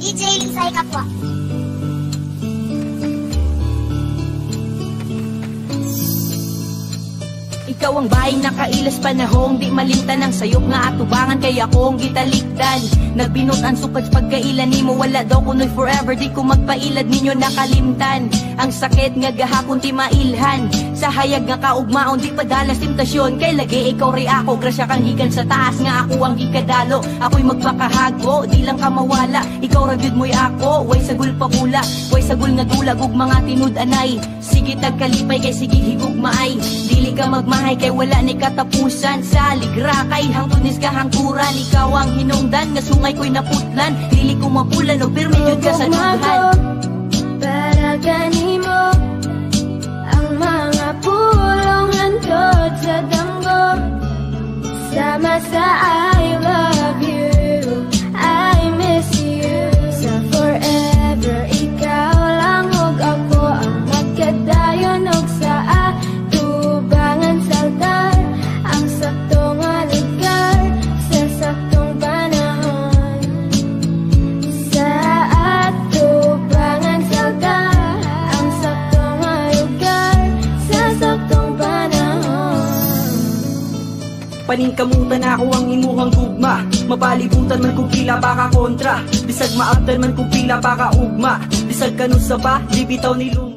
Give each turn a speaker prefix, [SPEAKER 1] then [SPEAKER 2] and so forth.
[SPEAKER 1] DJ Linsay Kapwa.
[SPEAKER 2] Ikaw ang bahay nakailas panahong di malimtan ng sayop nga atubangan kaya akong gitalikdan. Nagbinutan sukad pagkailan nimo wala daw kunoy forever di ko magpailad ninyo nakalimtan. Ang sakit nga gahapon ti mailhan sa hayag nga kaugmaon di padalas temptasyon kay lagi ikaw ri ako grasya kang higan sa taas nga ako ang gikadalo. Ako'y magpakahago di lang ka mawala ikaw ra gyud mo'y ako way sagul pabula way sagul nga dulag ug mga tinud-anay. Sige tagkalipay kay sige higugmaay dili ka magmahay kay wala ni katapusan sa ligra kay hangtunis ka hangturan ikaw ang hinungdan nga sungay ko'y naputlan dili ko mapulan o pirmi jud ka sa dughan.
[SPEAKER 3] Para ganimo ang mga pulong handod sa damgo sama sa I love you I miss you sa forever ikaw lang ug ako ang magkadayon og sa atubangan sa altar ang saktong lugar sa saktong panahon sa atubangan sa altar ang saktong lugar sa saktong panahon.
[SPEAKER 4] Paningkamutan ako ang imuhang gugma mapalibutan man kung pila pa ka kontra bisag maabtan man kung pila pa ka ugma bisag kanus sa ba di bitaw ni luma.